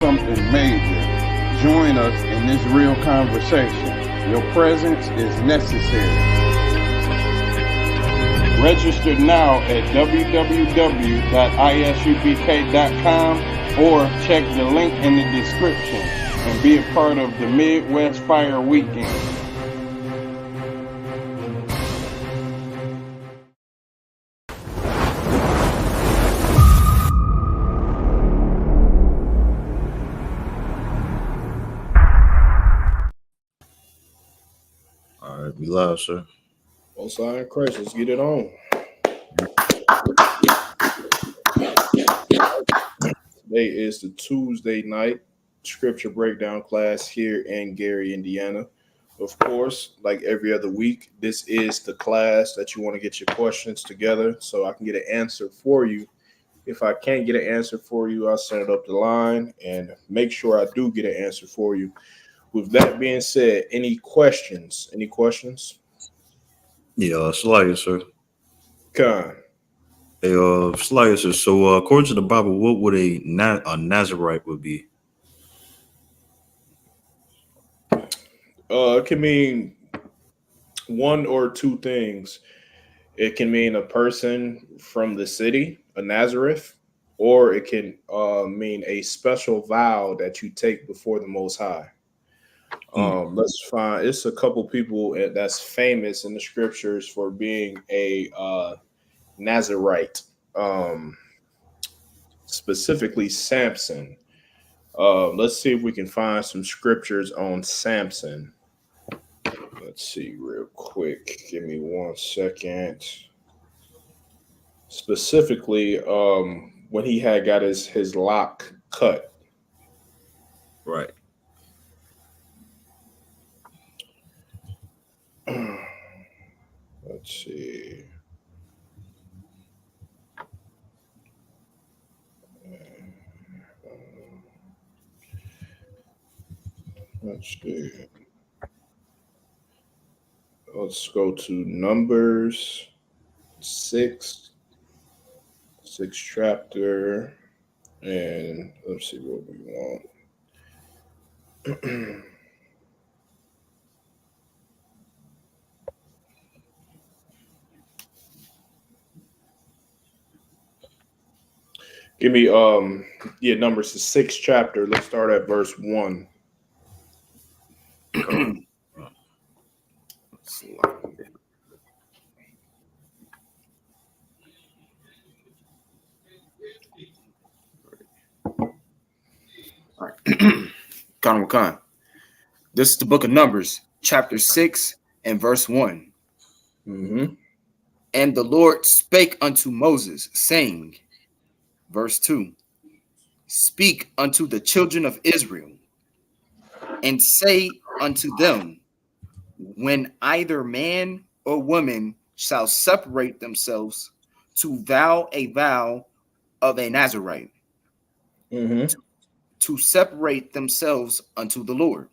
something major. Join us in this real conversation. Your presence is necessary. Register now at www.isupk.com or check the link in the description and be a part of the Midwest Fire Weekend. All right, we live, sir. Most High in Christ, let's get it on. Today is the Tuesday night scripture breakdown class here in Gary, Indiana. Of course, like every other week, this is the class that you want to get your questions together so I can get an answer for you. If I can't get an answer for you, I'll send it up the line and make sure I do get an answer for you. With that being said, any questions? Any questions? Yeah, Slayer, sir. Con. Hey, Slayer, sir. So, according to the Bible, what would a Nazarite would be? It can mean one or two things. It can mean a person from the city, a Nazareth, or it can mean a special vow that you take before the Most High. Let's find. It's a couple people that's famous in the scriptures for being a Nazarite, specifically Samson. Let's see if we can find some scriptures on Samson. Let's see real quick. Give me 1 second. Specifically, when he had got his lock cut. Right. Let's see. Let's see. Let's go to Numbers 6 chapter, and let's see what we want. Give me Numbers the 6th chapter. Let's start at verse 1. All right. Khan. This is the book of Numbers, chapter 6 and verse 1. Mm-hmm. And the Lord spake unto Moses, saying, verse 2, speak unto the children of Israel, and say unto them, when either man or woman shall separate themselves to vow a vow of a Nazarite, to separate themselves unto the Lord.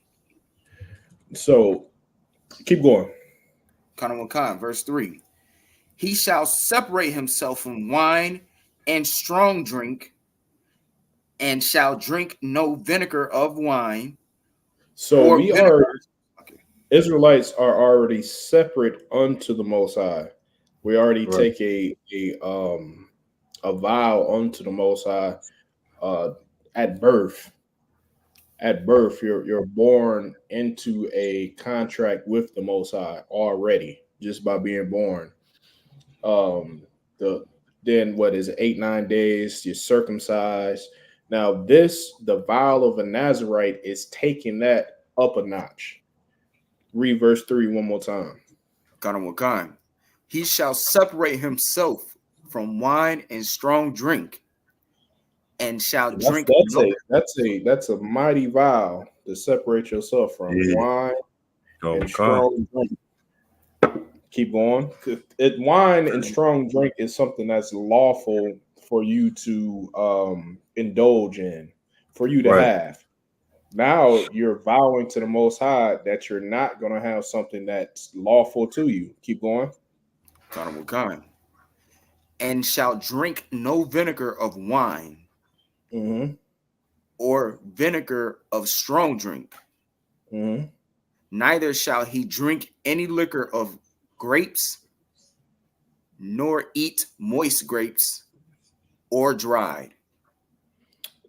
So keep going. Khan, verse 3. He shall separate himself from wine and strong drink, and shall drink no vinegar of wine. So Israelites are already separate unto the Most High. We already take a vow unto the Most High at birth. At birth, you're born into a contract with the Most High already, just by being born. Then what is it, 8-9 days, you're circumcised. Now the vow of a Nazarite is taking that up a notch. Read verse 3 one more time. Khan. He shall separate himself from wine and strong drink, and shall drink. That's a mighty vow to separate yourself from wine and strong drink. Keep going. Wine and strong drink is something that's lawful for you to indulge in, for you to have. Now you're vowing to the Most High that you're not going to have something that's lawful to you. Keep going. Khan. And shall drink no vinegar of wine. Mm-hmm. or vinegar of strong drink. Mm-hmm. Neither shall he drink any liquor of grapes, nor eat moist grapes or dried.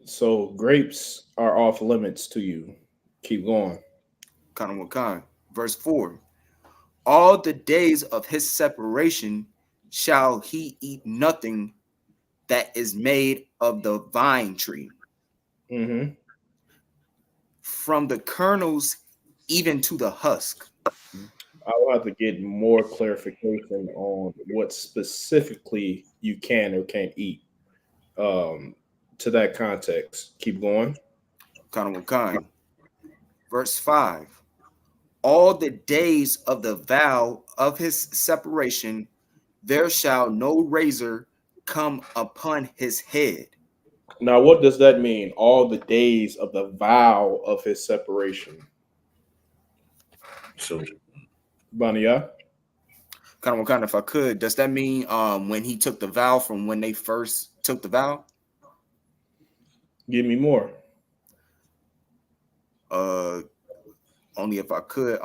So grapes are off limits to you. Keep going. Kanawakan. Verse 4. All the days of his separation shall he eat nothing that is made of the vine tree, Mm-hmm. from the kernels even to the husk. I will have to get more clarification on what specifically you can or can't eat. Um, to that context. Keep going. Kanawakan. Verse 5. All the days of the vow of his separation, there shall no razor come upon his head. Now, what does that mean? All the days of the vow of his separation. So Bania, Kind of, if I could, does that mean when he took the vow from when they first took the vow? give me more. Uh, only if I could.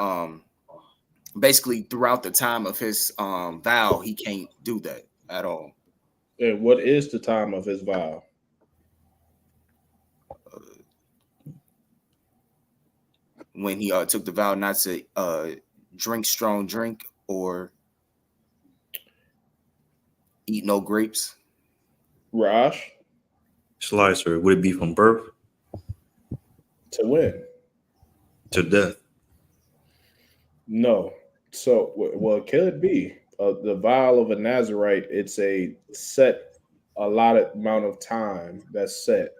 Basically throughout the time of his vow, he can't do that at all. And what is the time of his vow? When he took the vow not to drink strong drink or eat no grapes. Raj, slicer, would it be from birth to win? to death? No. So, well, could it be the vow of a Nazarite? It's a set, allotted amount of time that's set.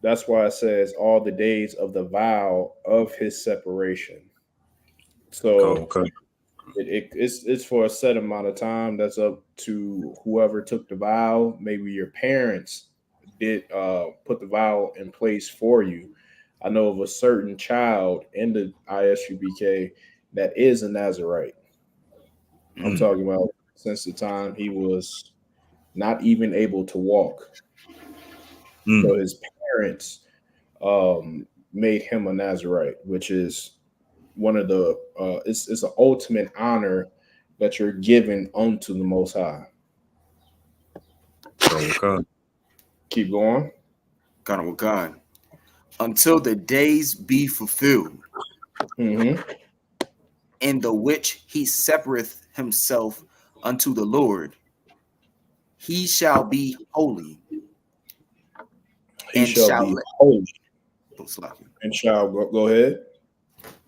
That's why it says all the days of the vow of his separation. Oh, So okay. it's for a set amount of time. That's up to whoever took the vow. Maybe your parents did put the vow in place for you. I know of a certain child in the ISUBK that is a Nazarite. I'm Mm, talking about since the time he was not even able to walk. mm. So his parents made him a Nazarite, which is one of the it's an ultimate honor that you're given unto the Most High. Oh, okay. Keep going. God, until the days be fulfilled, Hmm. in the which he separeth himself unto the Lord, he shall be holy, He and shall shall be let holy Slakia, and shall go ahead,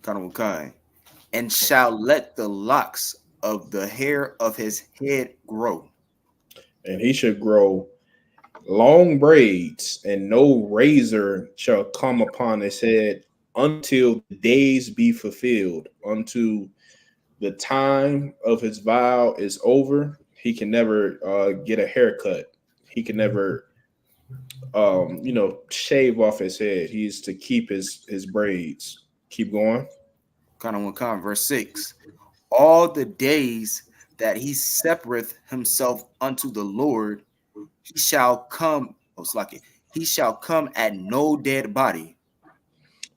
Kanawakai, and shall let the locks of the hair of his head grow. and he should grow long braids, and no razor shall come upon his head until the days be fulfilled, unto the time of his vow is over. He can never get a haircut. He can never shave off his head. He is to keep his braids. Keep going. Kanawakai, verse 6. All the days that he separeth himself unto the Lord, he shall come, Slakia, he shall come at no dead body.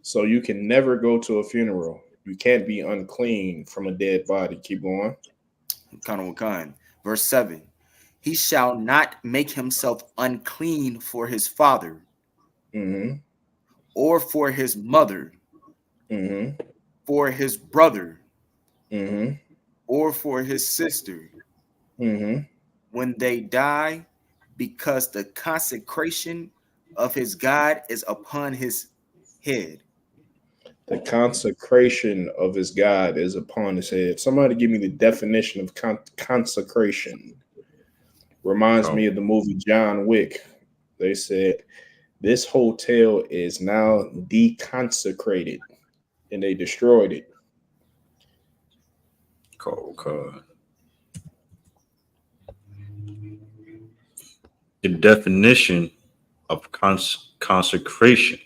So you can never go to a funeral. You can't be unclean from a dead body. Keep going. Kanawakai, verse 7. He shall not make himself unclean for his father, Hmm. or for his mother, Hmm. for his brother, Hmm. or for his sister, Hmm. when they die, because the consecration of his God is upon his head. The consecration of his God is upon his head. Somebody give me the definition of consecration. Reminds me Oh, of the movie John Wick. They said this hotel is now deconsecrated, and they destroyed it. okay. The definition of consecration: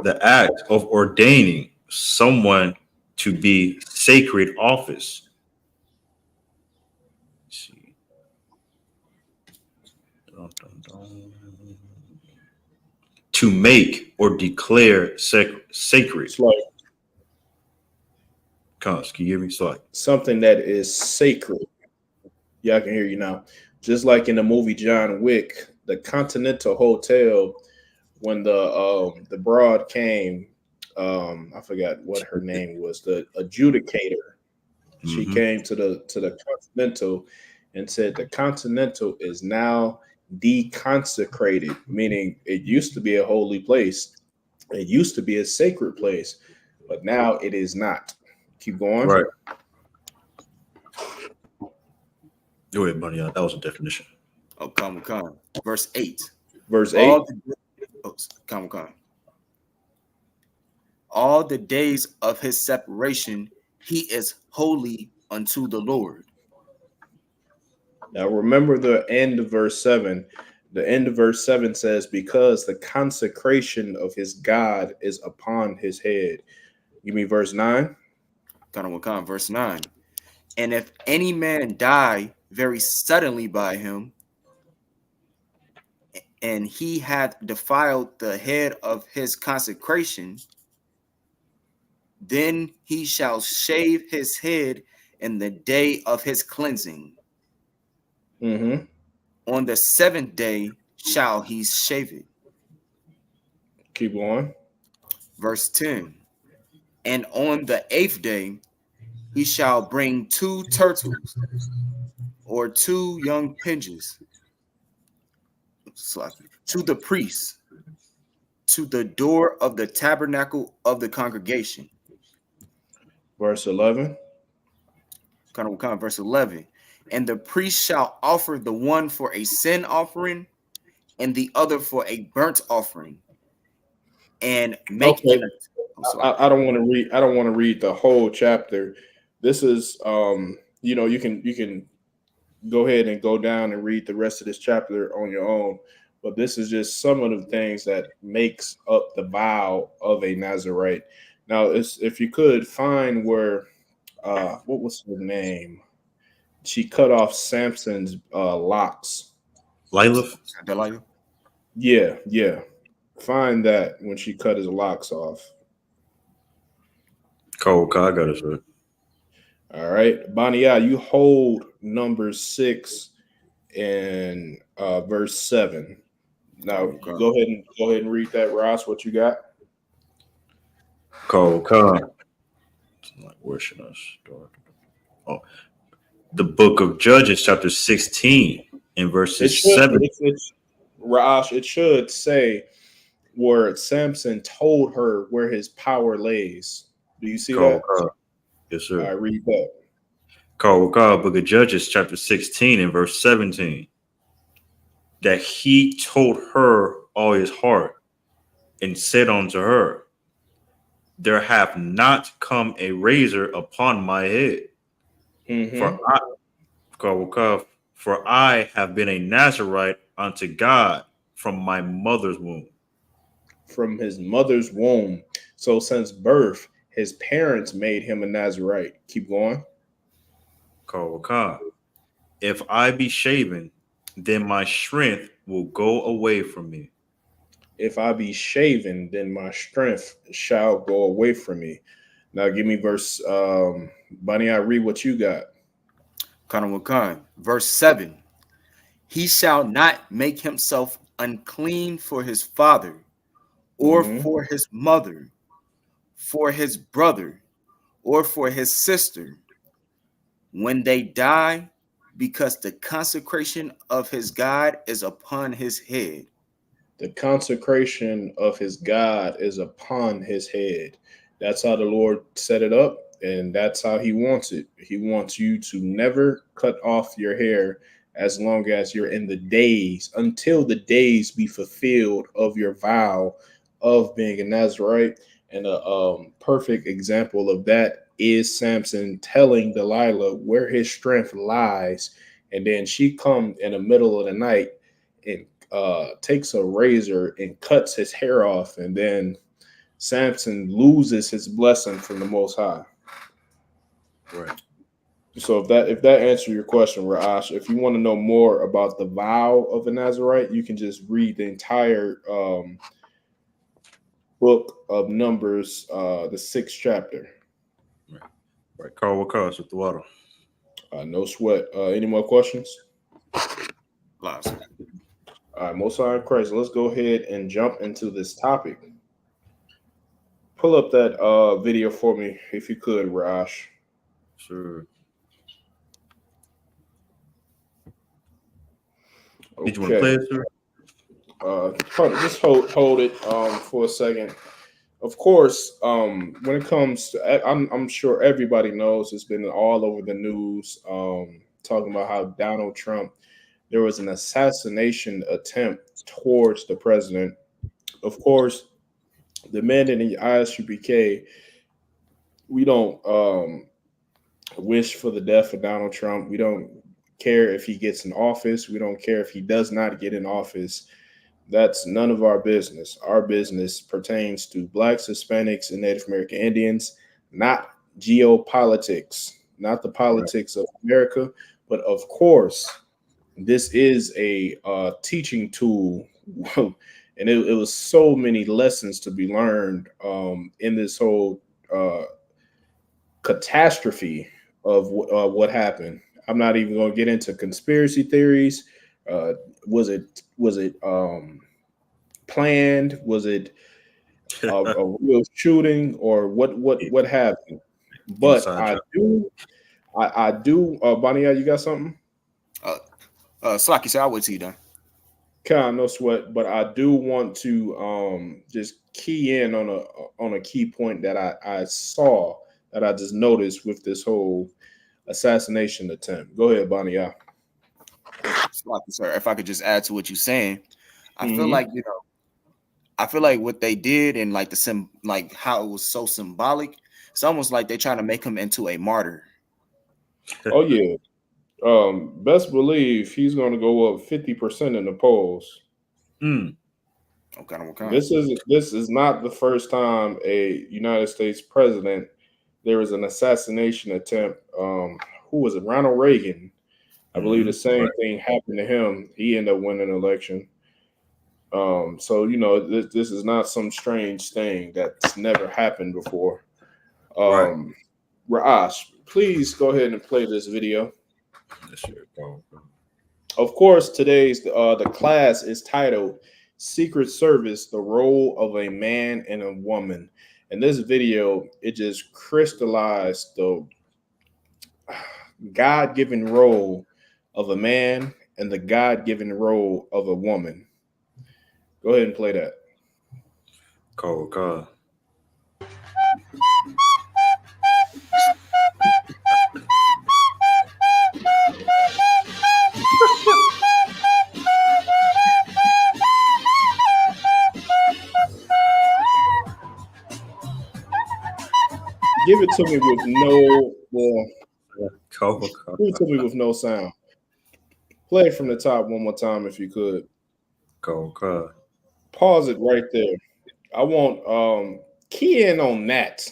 the act of ordaining someone to be sacred office. Let's see. Dun, dun, dun. to make or declare sacred. It's like Cons, can you hear me? It's like something that is sacred. Yeah, I can hear you now. Just like in the movie John Wick, the Continental Hotel, when the broad came, I forgot what her name was, the adjudicator. She came to the Continental and said the Continental is now deconsecrated, meaning it used to be a holy place. It used to be a sacred place, but now it is not. Keep going. right. Go ahead, buddy. That was a definition. Oh, come. Verse 8. Verse 8. Come. All the days of his separation, he is holy unto the Lord. Now remember the end of verse 7. The end of verse 7 says, because the consecration of his God is upon his head. Give me verse 9. Verse 9. And if any man die very suddenly by him, and he hath defiled the head of his consecration, then he shall shave his head in the day of his cleansing. Mm-hmm. On the 7th day shall he shave it. Keep going. Verse 10. And on the 8th day he shall bring 2 turtles or 2 young pigeons to the priest, to the door of the tabernacle of the congregation. Verse 11. Verse 11. And the priest shall offer the one for a sin offering and the other for a burnt offering, and make okay. I don't want to read. I don't want to read the whole chapter. This is you can go ahead and go down and read the rest of this chapter on your own. But this is just some of the things that makes up the vow of a Nazirite. Now, if you could find where, what was her name? She cut off Samson's locks. Delilah? Yeah. Find that when she cut his locks off. Cool. I got it, sir. All right. Bania, you hold number 6 and verse 7. Now go ahead and read that, Ross. What you got? Cool. Like, where should I start? Oh, the book of Judges, chapter 16, and verses 7. Ross, it should say where Samson told her where his power lays. Do you see that? Yes, sir. I read that. Book of Judges, chapter 16, and verse 17. That he told her all his heart, and said unto her, there hath not come a razor upon my head. Mm-hmm. For I have been a Nazirite unto God from my mother's womb. From his mother's womb. So since birth, his parents made him a Nazirite. Keep going. If I be shaven, then my strength will go away from me. If I be shaven, then my strength shall go away from me. Now give me verse Bunny, I read what you got. Verse 7. He shall not make himself unclean for his father, or for his mother, for his brother, or for his sister, when they die, because the consecration of his God is upon his head. The consecration of his God is upon his head. That's how the Lord set it up, and that's how he wants it. He wants you to never cut off your hair as long as you're in the days, until the days be fulfilled of your vow of being a Nazirite. And a perfect example of that is Samson telling Delilah where his strength lies. And then she comes in the middle of the night and takes a razor and cuts his hair off. And then Samson loses his blessing from the Most High. Right. So if that answers your question, Ra'ash, if you want to know more about the vow of a Nazirite, you can just read the entire book of Numbers, the 6th chapter. Right, Carl, what cause with the water? No sweat. Any more questions? Lots. All right, Most High in Christ. Let's go ahead and jump into this topic. Pull up that video for me, if you could, Raj. Sure. Okay. Did you want to play it, sir? Just hold it for a second. Of course, when it comes to, I'm sure everybody knows it's been all over the news, talking about how Donald Trump, there was an assassination attempt towards the president. Of course, the men in the Isupk, we don't wish for the death of Donald Trump. We don't care if he gets in office. We don't care if he does not get in office. That's none of our business. Our business pertains to Blacks, Hispanics, and Native American Indians, not geopolitics, not the politics of America. But of course, this is a teaching tool. And it was so many lessons to be learned in this whole catastrophe of what happened. I'm not even going to get into conspiracy theories. Was it planned? Was it a real shooting, or what happened? But I do. Bonnie, you got something? Slocky said, I'll wait till you done. No sweat. But I do want to just key in on a key point that I saw, that I just noticed with this whole assassination attempt. Go ahead, Bonnie. Slocky, sir, if I could just add to what you're saying, I feel like, I feel like what they did, and like like how it was so symbolic, it's almost like they're trying to make him into a martyr. Oh yeah. Best believe he's going to go up 50% in the polls. Okay. This is not the first time a United States president, there was an assassination attempt. Who was it? Ronald Reagan. I believe the same thing happened to him. He ended up winning an election. So this is not some strange thing that's never happened before. Raj, please go ahead and play this video. Of course, today's the class is titled "Secret Service: The Role of a Man and a Woman." And this video, it just crystallized the God-given role of a man and the God-given role of a woman. Go ahead and play that. Cool. Give it to me with no give it to me with no sound. Play it from the top one more time if you could. Cool. Pause it right there. I want key in on that.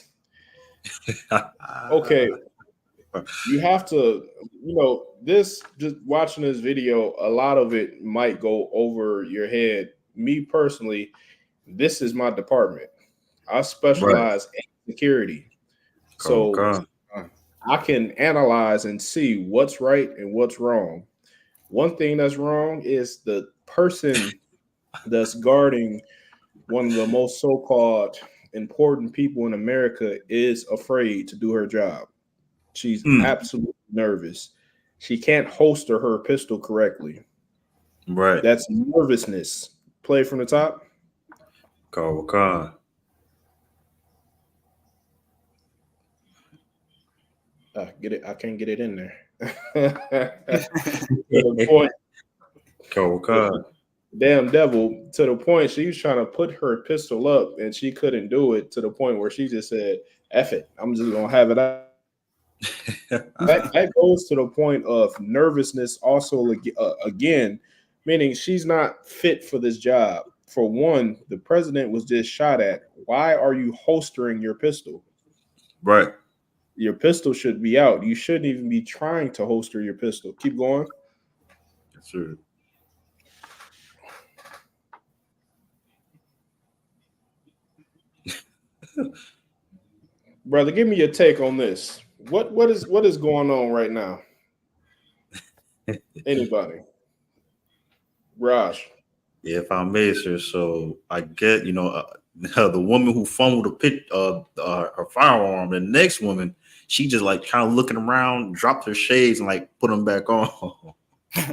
Okay. You have to, this, just watching this video, a lot of it might go over your head. Me personally, this is my department. I specialize in security. So I can analyze and see what's right and what's wrong. One thing that's wrong is the person that's guarding one of the most so-called important people in America is afraid to do her job. She's absolutely nervous. She can't holster her pistol correctly. Right. That's nervousness. Play from the top. Cool. Get it. I can't get it in there. The point. Cool. Damn devil, to the point she was trying to put her pistol up and she couldn't do it, to the point where she just said, F it, I'm just gonna have it out. that goes to the point of nervousness also, again, meaning she's not fit for this job. For one, the president was just shot at. Why are you holstering your pistol? Right. Your pistol should be out. You shouldn't even be trying to holster your pistol. Keep going. That's true. Brother, give me your take on this. What is going on right now? Anybody? Raj. Yeah, if I may, sir. So I get, the woman who fumbled her firearm, the next woman, she just like kind of looking around, dropped her shades and like put them back on.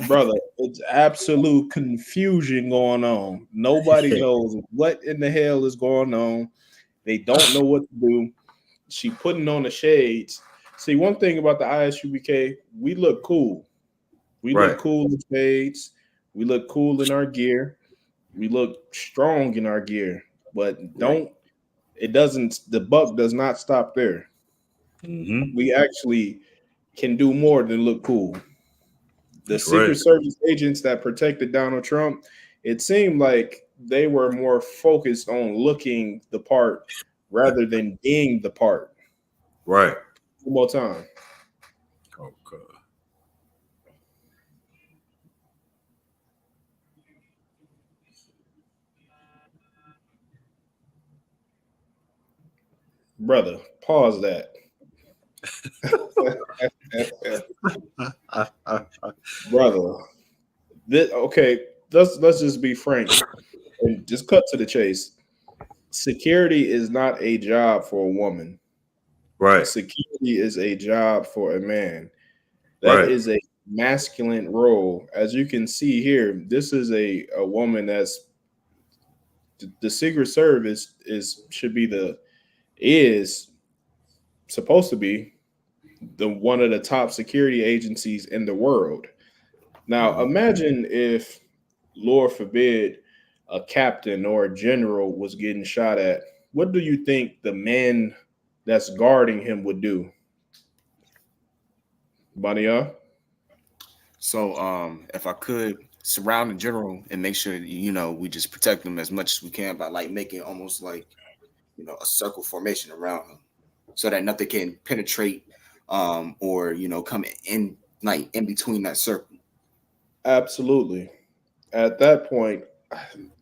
Brother, it's absolute confusion going on. Nobody knows what in the hell is going on. They don't know what to do. She putting on the shades. See, one thing about the ISUBK, we look cool. We look Right. cool in shades. We look cool in our gear. We look strong in our gear. But the buck does not stop there. Mm-hmm. We actually can do more than look cool. The That's Secret right. Service agents that protected Donald Trump, it seemed like they were more focused on looking the part rather than being the part. Right. One more time. Okay. Brother, pause that. Brother. Okay, let's just be frank and just cut to the chase. Security is not a job for a woman. Right. Security is a job for a man. That Right. is a masculine role. As you can see here, this is a woman that's the Secret Service is supposed to be the one of the top security agencies in the world. Now, imagine if, Lord forbid, a captain or a general was getting shot at. What do you think the man that's guarding him would do? Bania? So if I could surround the general and make sure we just protect them as much as we can by like making almost like a circle formation around them so that nothing can penetrate or come in like in between that circle. Absolutely. At that point,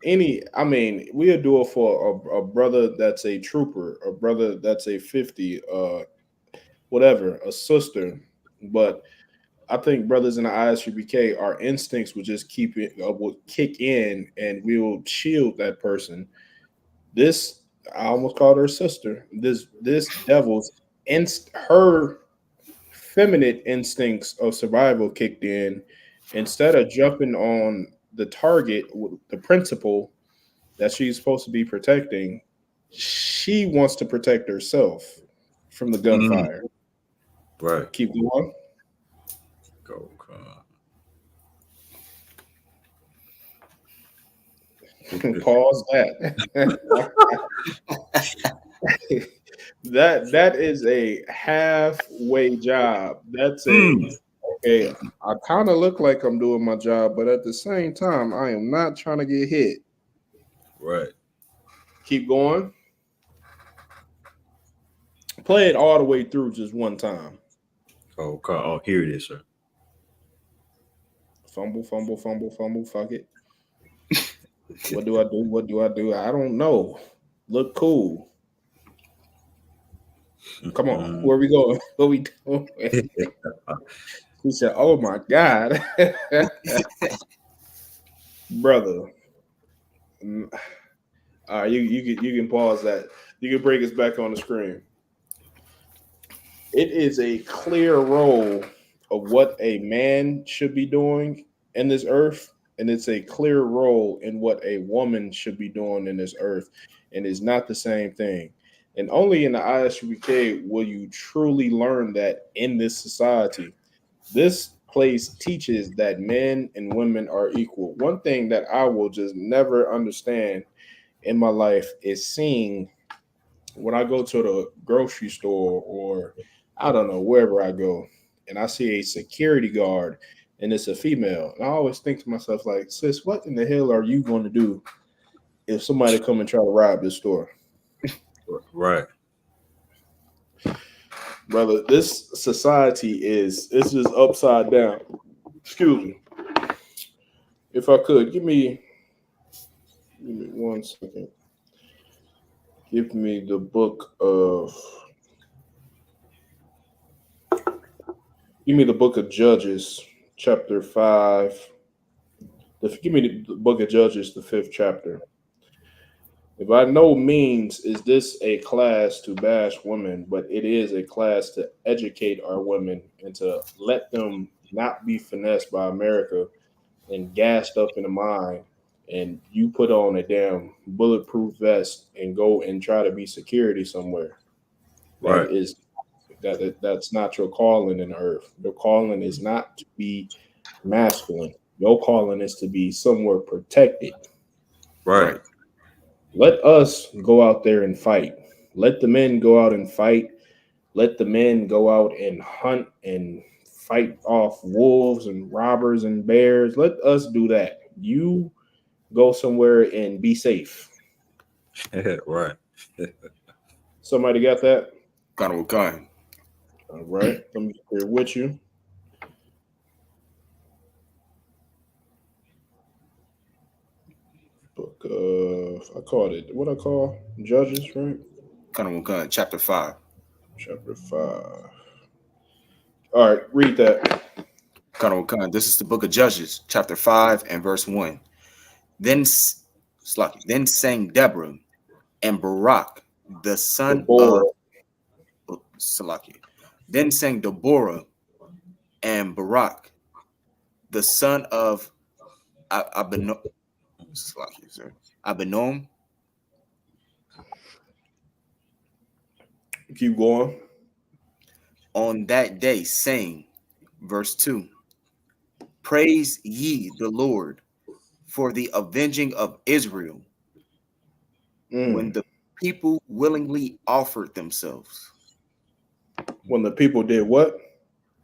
we'll do it for a brother that's a trooper, a brother that's a 50, whatever, a sister. But I think brothers in the ISUBK, our instincts would just will kick in and we will shield that person. This, I almost called her sister. This devil's her feminine instincts of survival kicked in. Instead of jumping on the target, the principal that she's supposed to be protecting, she wants to protect herself from the gunfire. Right. Keep going. Go. Pause that. that is a halfway job. That's okay. I kind of look like I'm doing my job, but at the same time, I am not trying to get hit. Right. Keep going. Play it all the way through just one time. Okay. Oh, here it is, sir. Fumble, fumble, fumble, fumble. Fuck it. What do I do? What do I do? I don't know. Look cool. Come on. Where we going? What we doing? He said, "Oh my God, brother." All right, you can pause that. You can bring us back on the screen. It is a clear role of what a man should be doing in this earth, and it's a clear role in what a woman should be doing in this earth, and it's not the same thing. And only in the ISUBK will you truly learn that in this society. This place teaches that men and women are equal. One thing that I will just never understand in my life is seeing when I go to the grocery store or I don't know, wherever I go, and I see a security guard and it's a female. And I always think to myself, like, sis, what in the hell are you going to do if somebody come and try to rob this store? Right. Brother, this society it's just upside down. Excuse me. If I could, give me 1 second. Give me the book of Judges, chapter 5. Give me the book of Judges, the 5th chapter. By no means is this a class to bash women, but it is a class to educate our women and to let them not be finessed by America and gassed up in the mind. And you put on a damn bulletproof vest and go and try to be security somewhere. That Right. is that's not your calling in the earth. Your calling is not to be masculine. Your calling is to be somewhere protected. Right. Let us go out there and fight. Let the men go out and fight. Let the men go out and hunt and fight off wolves and robbers and bears. Let us do that. You go somewhere and be safe. Right. Somebody got that? Gun. All right. Let me get there with you. Book of, I called it, what I call Judges, right? Gun. Chapter 5. Chapter 5. All right, read that. Gun. This is the book of Judges, chapter 5 and verse 1. Then sang Deborah and Barak, the son of Deborah. Salaki. Then sang Deborah and Barak, the son of Abinom. Salaki, sir. Abinom. Keep going. On that day, saying, verse 2, praise ye the Lord for the avenging of Israel, when the people willingly offered themselves. When the people did what?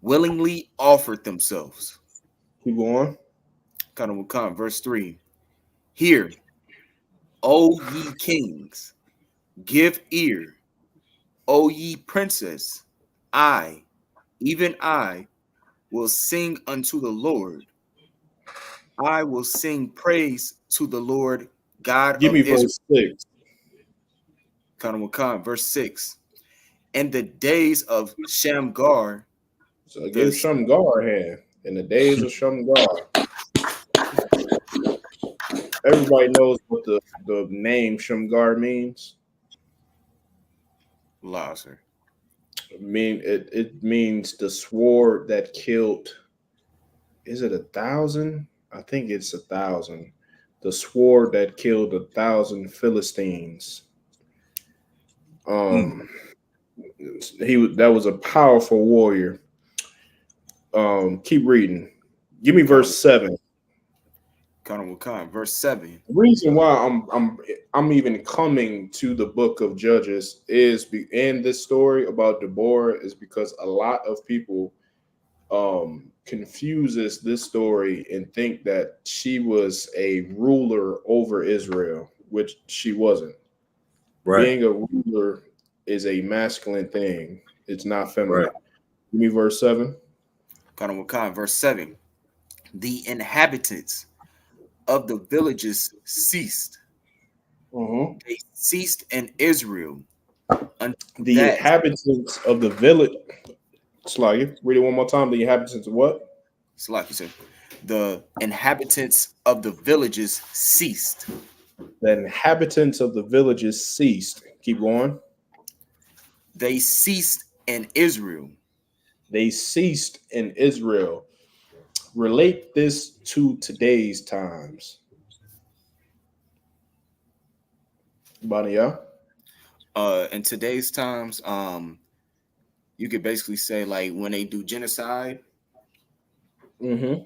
Willingly offered themselves. Keep going. Verse 3. Hear, O ye kings, give ear, O ye princes, I, even I, will sing unto the Lord. I will sing praise to the Lord God Give of me Israel. verse 6. Verse 6. In the days of Shamgar, So give Shamgar a hand. In the days of Shamgar. Everybody knows what the name Shamgar means. Lazar. It means the sword that killed. Is it 1,000? I think it's 1,000. The sword that killed 1,000 Philistines. Mm. That was a powerful warrior. Keep reading. Give me verse 7. Verse 7. The reason why I'm even coming to the book of Judges in this story about Deborah is because a lot of people confuses this story and think that she was a ruler over Israel, which she wasn't. Right. Being a ruler is a masculine thing. It's not feminine. Right. Give me verse 7. Verse 7. The inhabitants of the villages ceased. They ceased in Israel. The inhabitants of the village. Sluggy, read it one more time. The inhabitants of what? Sluggy, sir. The inhabitants of the villages ceased. The inhabitants of the villages ceased. Keep going. They ceased in Israel. They ceased in Israel. Relate this to today's times. Bania. In today's times, you could basically say like when they do genocide on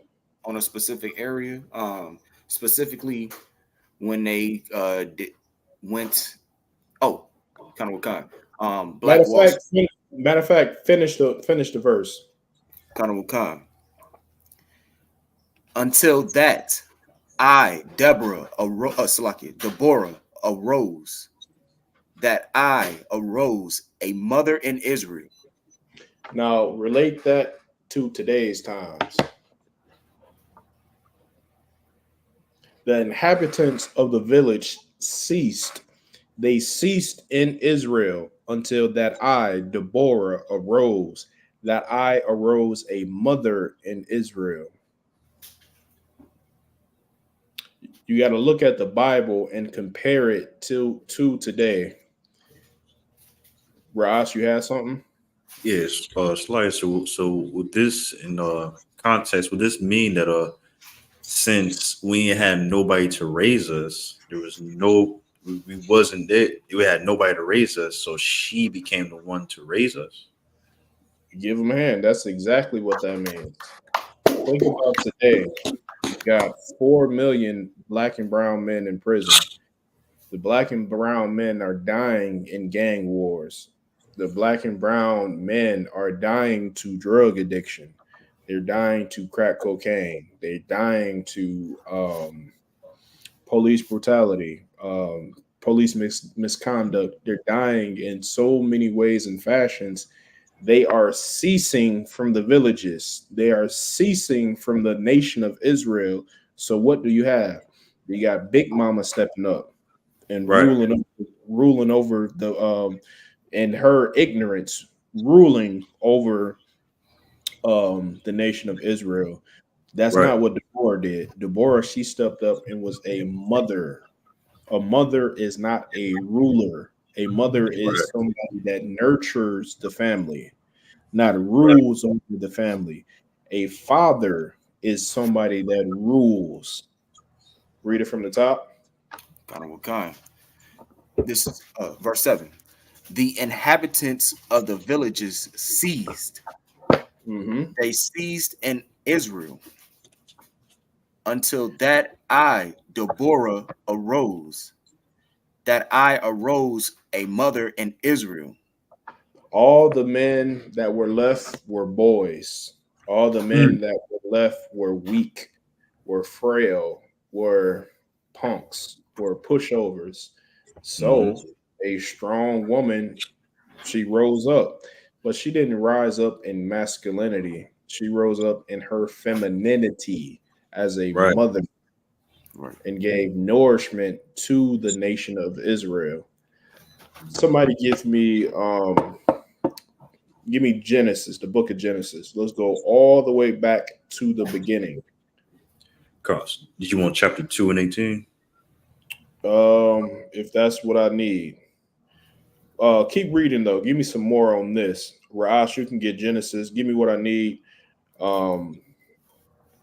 a specific area, specifically when they went Black Wall Street. Matter of fact, finish the verse. Until that I, Deborah arose, that I arose a mother in Israel. Now relate that to today's times. The inhabitants of the village ceased They ceased in Israel until that I, Deborah, arose, that I arose a mother in Israel. You got to look at the Bible and compare it to today. Ross, you had something? Yes, Slice. So with this in context, would this mean that since we had nobody to raise us, there was no we wasn't there, we had nobody to raise us, so she became the one to raise us. Give them a hand. That's exactly what that means. Think about today. You got 4 million black and brown men in prison. The black and brown men are dying in gang wars. The black and brown men are dying to drug addiction. They're dying to crack cocaine. They're dying to police brutality, police misconduct. They're dying in so many ways and fashions. They are ceasing from the villages. They are ceasing from the nation of Israel. So what do you have? You got Big Mama stepping up and Right, ruling over the and her ignorance ruling over the nation of Israel. That's right, not what Deborah did. Deborah, she stepped up and was a mother. A mother is not a ruler. A mother right, is somebody that nurtures the family, not right, rules over the family. A father is somebody that rules. Read it from the top. God of what kind? This is verse 7. The inhabitants of the villages seized. Mm-hmm. They seized in Israel until that I, Deborah, arose. That I arose a mother in Israel. All the men that were left were boys. All the mm, men that were left were weak, were frail, were punks, were pushovers. hmm, So a strong woman, she rose up, but she didn't rise up in masculinity. She rose up in her femininity as a right. mother Right. and gave nourishment to the nation of Israel. Somebody give me Genesis, the book of Genesis. Let's go all the way back to the beginning. Cause did you want chapter 2 and 18? If that's what I need. Keep reading though. Give me some more on this. Rash, you can get Genesis. Give me what I need. Um,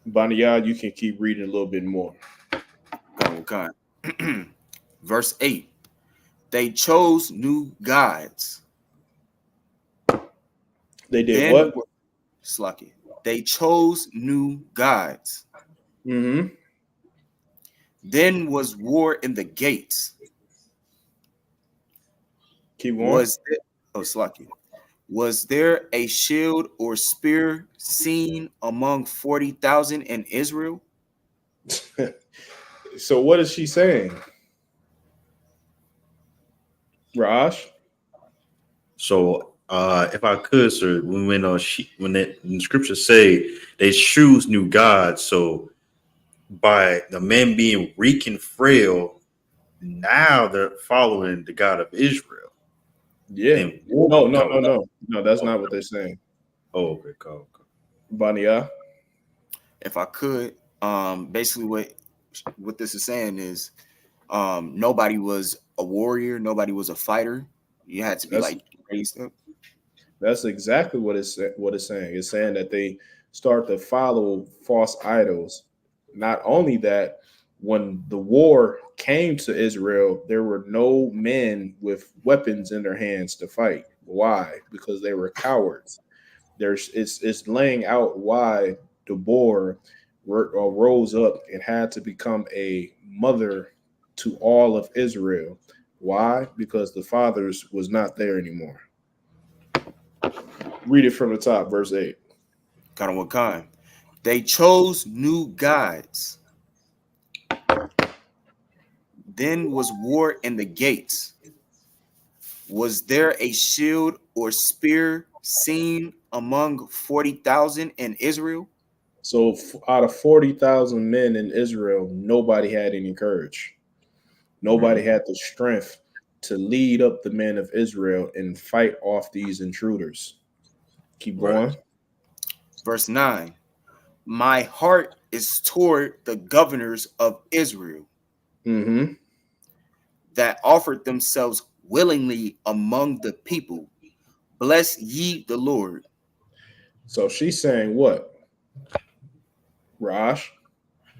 Baniya, you can keep reading a little bit more. God of what kind? Verse 8. They chose new gods. They did Then what? Slucky. They chose new gods. Mm-hmm. Then was war in the gates. Keep going. Was there, oh Slucky. Was there a shield or spear seen among 40,000 in Israel? So what is she saying? Rash? So if I could, sir, when the scriptures say they choose new gods, so by the men being weak and frail, now they're following the God of Israel. Yeah. Then war No, no, become no, no. No, that's oh, not what they're saying. okay, cool. Baniya. If I could, basically what this is saying is nobody was a warrior, nobody was a fighter. You had to be That's like raised up. That's exactly what it's saying. It's saying that they start to follow false idols. Not only that, when the war came to Israel, there were no men with weapons in their hands to fight. Why? Because they were cowards. It's laying out why Deborah rose up and had to become a mother to all of Israel. Why? Because the fathers was not there anymore. Read it from the top, verse 8. God of what kind? They chose new gods. Then was war in the gates. Was there a shield or spear seen among 40,000 in Israel? So out of 40,000 men in Israel, nobody had any courage. Nobody Mhm. had the strength to lead up the men of Israel and fight off these intruders. Keep going. Right. Verse 9. My heart is toward the governors of Israel Mm-hmm. that offered themselves willingly among the people. Bless ye the Lord. So she's saying what? Rash?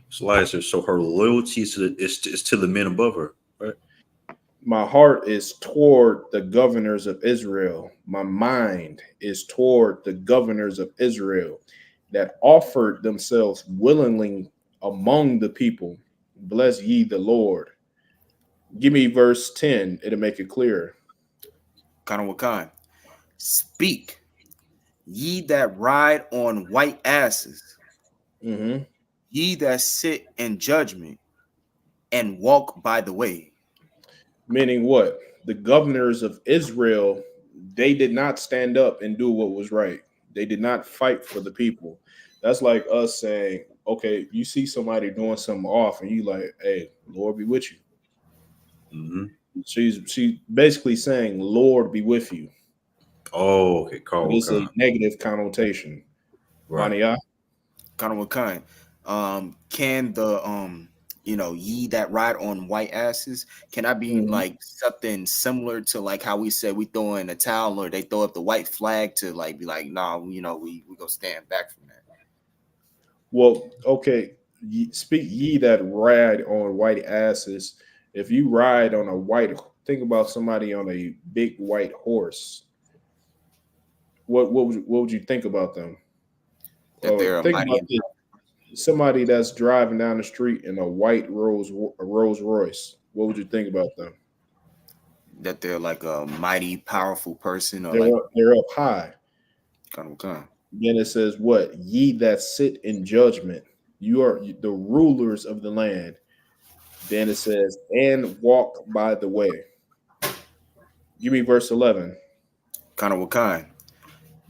Slicer. So her loyalty is to the men above her. Right. My heart is toward the governors of Israel. My mind is toward the governors of Israel that offered themselves willingly among the people. Bless ye the Lord. Give me verse 10. It'll make it clear. Kanawakan. Speak, ye that ride on white asses, Mm-hmm. ye that sit in judgment and walk by the way. Meaning what? The governors of Israel, they did not stand up and do what was right. They did not fight for the people. That's like us saying, okay, you see somebody doing something off and you like, hey, Lord be with you. Mm-hmm. She's basically saying, Lord be with you. Oh, okay. But Call. it's a negative connotation. Right. Bania? Kanawakan. Can the ye that ride on white asses, can I be Mhm. like something similar to like how we said we throw in a towel or they throw up the white flag to like be like, nah, we gonna stand back from that. Well, okay. Speak ye that ride on white asses. If you ride on a white, think about somebody on a big white horse. What would you think about them? That they're a Think mighty, about this: somebody that's driving down the street in a white Rolls Royce. What would you think about them? that they're like a mighty powerful person or like They're up high. Kanawakan. Then it says, "What ye that sit in judgment, you are the rulers of the land." Then it says, "And walk by the way." Give me verse 11. Kanawakan.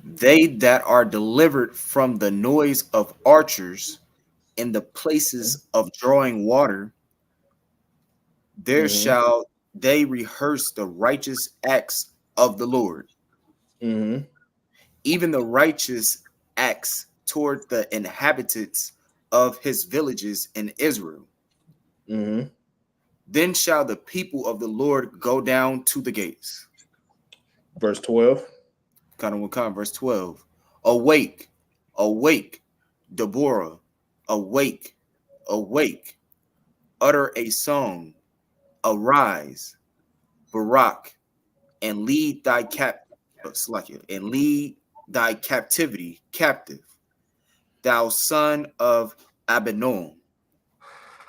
They that are delivered from the noise of archers in the places of drawing water, there Mm-hmm. shall they rehearse the righteous acts of the Lord, Mm-hmm. even the righteous acts toward the inhabitants of his villages in Israel. Mm-hmm. Then shall the people of the Lord go down to the gates. Verse 12. Kanawakan, verse 12. Awake, awake, Deborah, awake, awake, utter a song, arise, Barak, and lead thy and lead thy captivity captive, thou son of Abinom.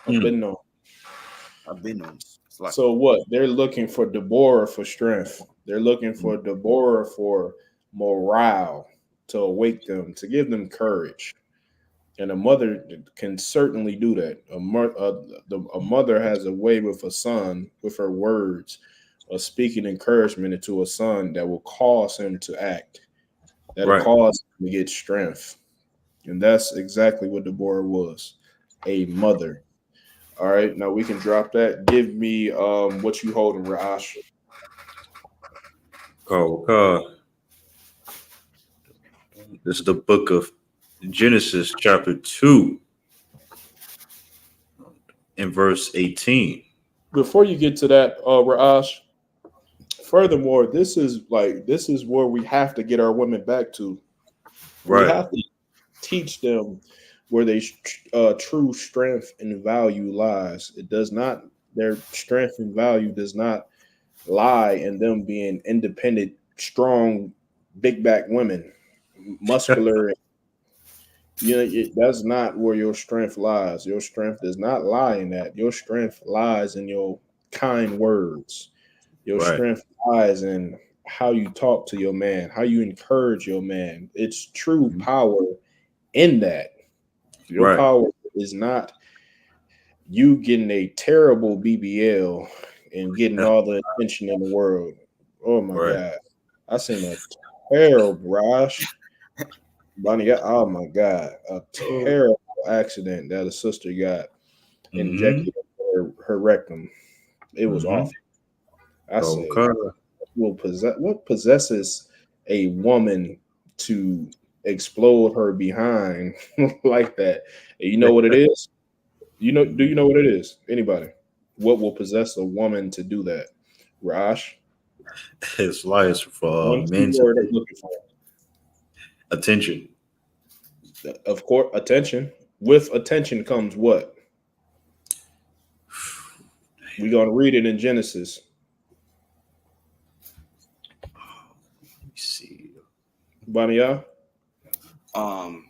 Hmm. Abino. Abinom. So what? They're looking for Deborah for strength. They're looking Hmm. for Deborah for morale, to awake them, to give them courage. And a mother can certainly do that. A mother has a way with a son, with her words, of speaking encouragement into a son that will cause him to act, that'll Right. cause him to get strength. And that's exactly what Deborah was, a mother. All right, now we can drop that. Give me what you holding, Rash. Call. This is the book of Genesis, chapter 2, and verse 18. Before you get to that, Rash, furthermore, this is where we have to get our women back to. We Right. have to teach them where they true strength and value lies. It does not. Their strength and value does not lie in them being independent, strong, big back women, muscular. You know, that's not where your strength lies. Your strength does not lie in that. Your strength lies in your kind words. Your Right. strength lies in how you talk to your man, how you encourage your man. It's true Mhm. power in that. Your Right. power is not you getting a terrible BBL and getting all the attention in the world. Oh my Right. God. I seen a terrible Raj. Bonnie, oh my God. A terrible accident that a sister got Mm-hmm. injected in her rectum. It was Mm-hmm. awful. I say, Okay. what possesses a woman to explode her behind like that? And you know what it is? Do you know what it is? Anybody? What will possess a woman to do that? Rash, It's lies for one key men to word I'm take looking for. attention. Of course, attention. With attention comes what? We're gonna read it in Genesis. Let me see. Banya, Um,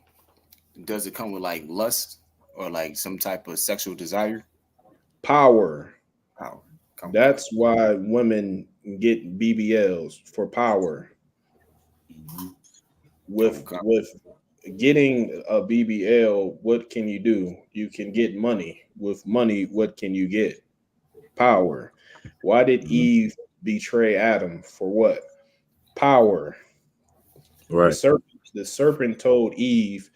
does it come with like lust or like some type of sexual desire? power. Power. Come with That's why women get BBLs for power. Mhm. With Come. getting a BBL, what can you do? You can get money. With money, what can you get? Power. Why did Mhm. Eve betray Adam? For what? Power. The Right. serpent, the serpent told Eve,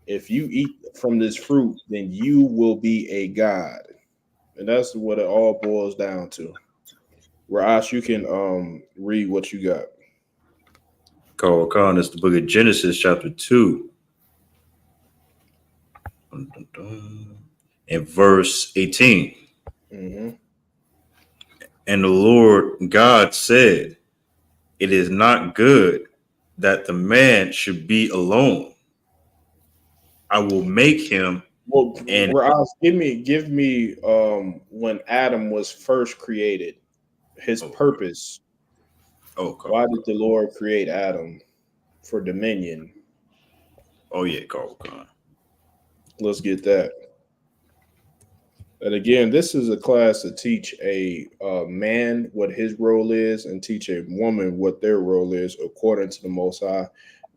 if you eat from this fruit, then you will be a god. And that's what it all boils down to. Rash, you can read what you got. It's the book of Genesis, chapter 2, dun, dun, dun, and verse 18. Mm-hmm. And the Lord God said, it is not good that the man should be alone. I will make him Well, and Rash, give me when Adam was first created, his oh, purpose. okay. Why did the Lord create Adam? For dominion. Oh yeah, okay. Let's get that. And again, this is a class to teach a man what his role is and teach a woman what their role is according to the Most High,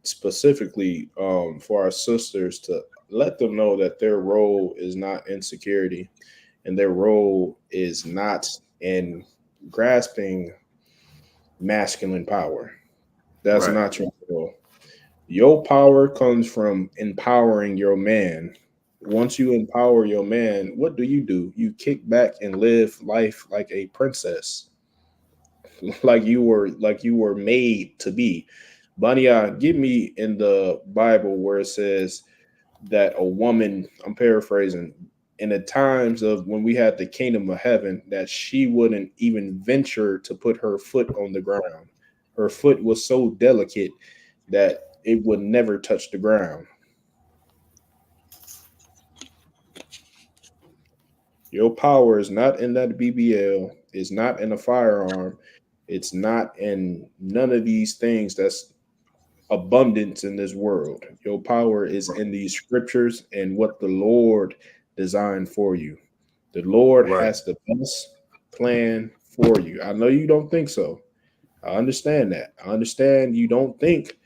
specifically for our sisters to let them know that their role is not insecurity and their role is not in grasping masculine power. That's Right. not your role. Your power comes from empowering your man. Once you empower your man, what do? You kick back and live life like a princess, like you were made to be. Bania, give me in the Bible where it says that a woman, I'm paraphrasing, in the times of when we had the kingdom of heaven, that she wouldn't even venture to put her foot on the ground. Her foot was so delicate that it would never touch the ground. Your power is not in that BBL, it's not in a firearm, it's not in none of these things that's abundance in this world. Your power is in these scriptures and what the Lord designed for you. The Lord Right. has the best plan for you. I know you don't think so. I understand that. I understand you don't think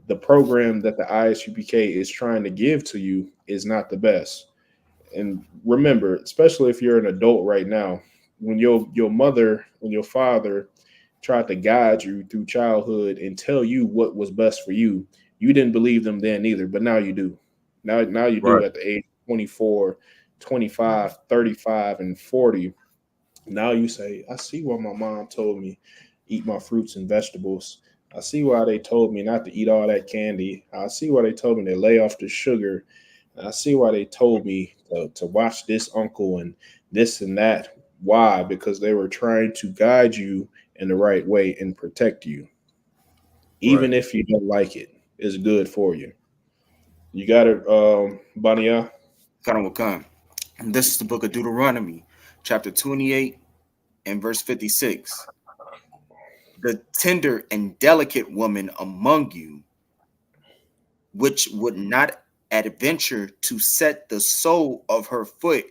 the program that the ISUPK is trying to give to you is not the best. And remember, especially if you're an adult right now, when your mother, when your father tried to guide you through childhood and tell you what was best for you, you didn't believe them then either, but now you do. Now you do Right. at the age of 24, 25, 35, and 40. Now you say, I see why my mom told me eat my fruits and vegetables. I see why they told me not to eat all that candy. I see why they told me to lay off the sugar. I see why they told me to watch this uncle and this and that. Why? Because they were trying to guide you in the right way and protect you. Right. Even if you don't like it, it's good for you. You got it, Bania? Come. And this is the book of Deuteronomy, chapter 28 and verse 56. The tender and delicate woman among you, which would not adventure to set the sole of her foot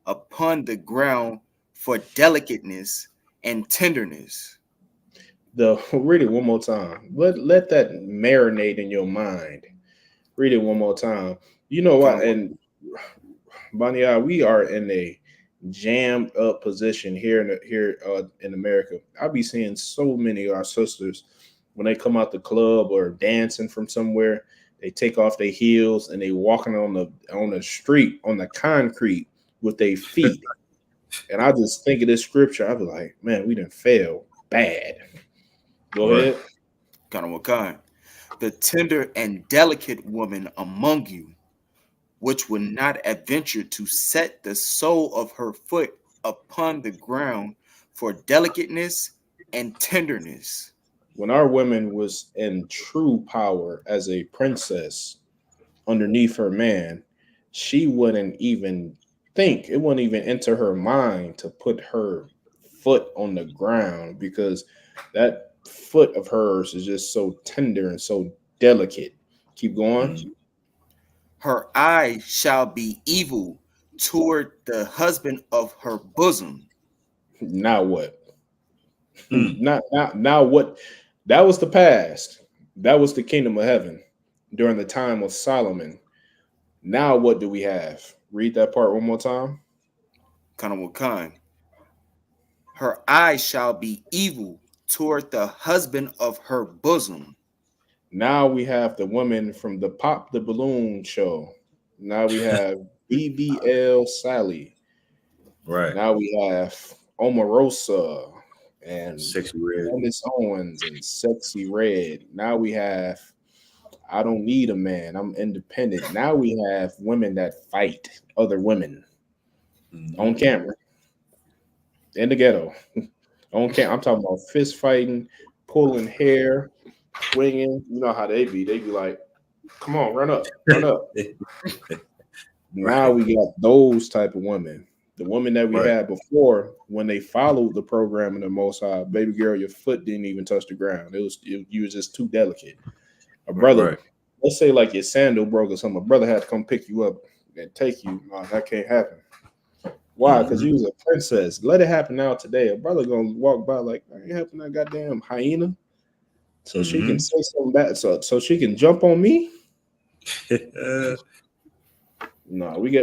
upon the ground for delicateness and tenderness. Read it one more time. Let that marinate in your mind. Read it one more time. You know what? Come And Bania, we are in a jammed up position here in America. I be seeing so many of our sisters when they come out the club or dancing from somewhere. They take off their heels and they walking on the street on the concrete with their feet. And I just think of this scripture. I be like, man, we didn't fail. bad. Go Right. ahead. Kanawakan. The tender and delicate woman among you, which would not adventure to set the sole of her foot upon the ground for delicateness and tenderness. When our woman was in true power as a princess underneath her man, she wouldn't even think, it wouldn't even enter her mind to put her foot on the ground because that foot of hers is just so tender and so delicate. Keep going. Mhm. Her eye shall be evil toward the husband of her bosom. Now what? Mm. Now what? That was the past. That was the kingdom of heaven during the time of Solomon. Now what do we have? Read that part one more time. Kanawakan. Her eye shall be evil toward the husband of her bosom. Now we have the woman from the Pop the Balloon show. Now we have BBL Sally. Right. Now we have Omarosa and Sexy red. Candace Owens and Sexy Red. Now we have I don't need a man. I'm independent. Now we have women that fight other women Mhm. on camera in the ghetto. On camera. I'm talking about fist fighting, pulling hair, swinging. You know how they be. They be like, come on, run up, run up. Now Right. we got those type of women. The women that we Right. had before, when they followed the program in the Most High, baby girl, your foot didn't even touch the ground. You was just too delicate. A brother, Right. let's say like your sandal broke or something. A brother had to come pick you up and take you. No, that can't happen. Why? Because Mhm. you was a princess. Let it happen now today. A brother gonna walk by like, I ain't helping that goddamn hyena. So she can Mhm. say something bad. So she can jump on me. No, we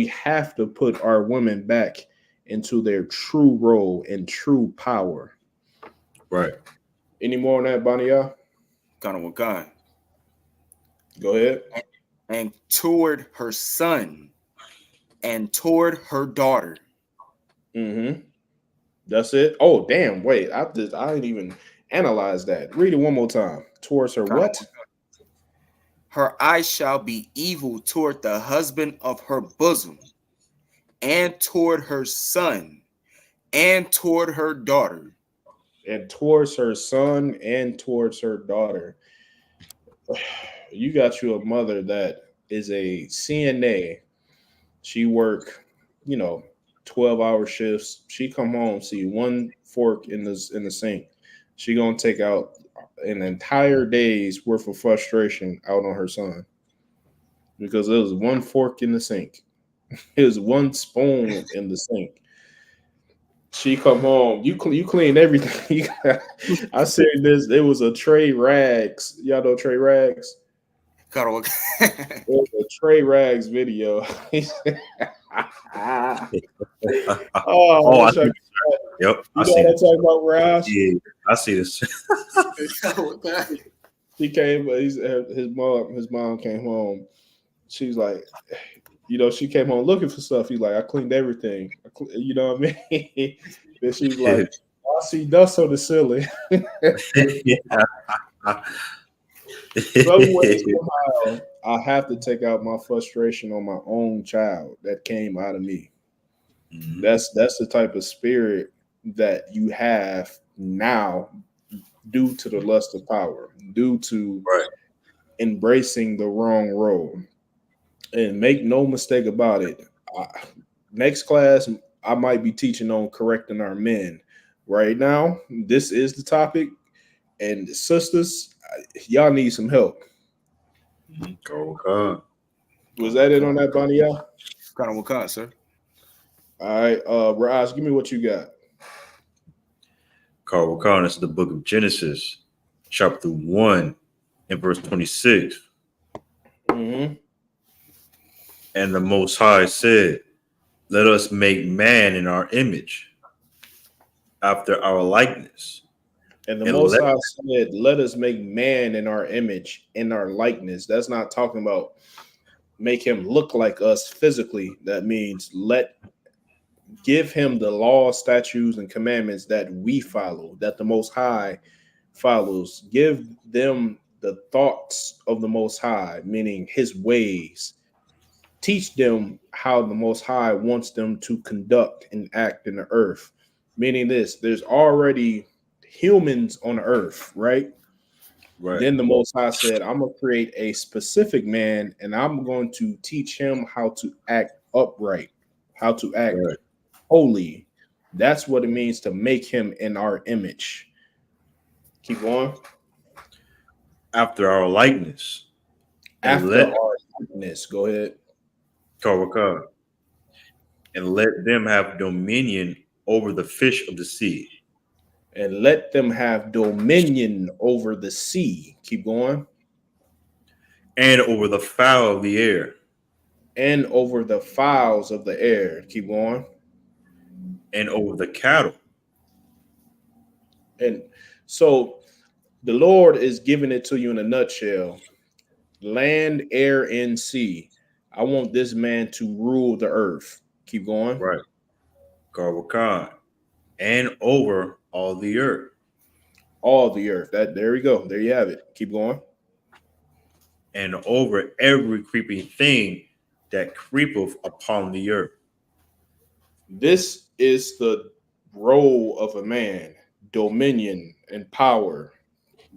have to put our women back into their true role and true power. Right. Any more on that, Bania? Kanawakan. Go ahead. And toward her son and toward her daughter. Mm-hmm. That's it. Oh, damn. Wait, I didn't even analyze that. Read it one more time. Towards her what? Her eye shall be evil toward the husband of her bosom, and toward her son, and toward her daughter. And towards her son and towards her daughter. You got you a mother that is a CNA. She work, you know, 12-hour shifts. She come home, see one fork in the sink. She gonna take out an entire day's worth of frustration out on her son because there was one fork in the sink. It was one spoon in the sink. She come home. You clean everything. I said this. It was a Trey Rags. Y'all know Trey Rags. Kanawakan. It was a Trey Rags video. Oh, Oh, I I wish I. see. Yep. I You know see what I'm this. talking about, Raj? Yeah. I see this. He came. His mom came home. She's like, she came home looking for stuff. He's like, I cleaned everything. You know what I mean? Then she's like, I see dust on the ceiling. Some way, somehow, I have to take out my frustration on my own child that came out of me. Mhm. That's the type of spirit that you have now due to the lust of power, due to Right. embracing the wrong role. And make no mistake about it. I, next class, I might be teaching on correcting our men. Right now, this is the topic. And sisters, y'all need some help. Mhm. Go God. Was that it on that, Bania? Kanawakan, sir. All right, Raj, give me what you got. Carl Khan, this is the book of Genesis, chapter 1 and verse 26. Mm-hmm. And the Most High said, let us make man in our image, after our likeness. And the And Most let High said, "Let us make man in our image, in our likeness." That's not talking about make him look like us physically. That means let give him the laws, statutes, and commandments that we follow, that the Most High follows. Give them the thoughts of the Most High, meaning his ways. Teach them how the Most High wants them to conduct and act in the earth. Meaning this, there's already humans on earth, right? Right. Then the Most High said, I'm going to create a specific man and I'm going to teach him how to act upright, how to act Right. holy. That's what it means to make him in our image. Keep going. After our likeness. And After let our likeness. Go ahead. Kawaka, and let them have dominion over the fish of the sea. And let them have dominion over the sea. Keep going. And over the fowl of the air. And over the fowls of the air. Keep going. And over the cattle. And so the Lord is giving it to you in a nutshell. Land, air, and sea. I want this man to rule the earth. Keep going. Right. Kawaka. And over all the earth. All the earth. There we go. There you have it. Keep going. And over every creeping thing that creepeth upon the earth. This is the role of a man: dominion and power,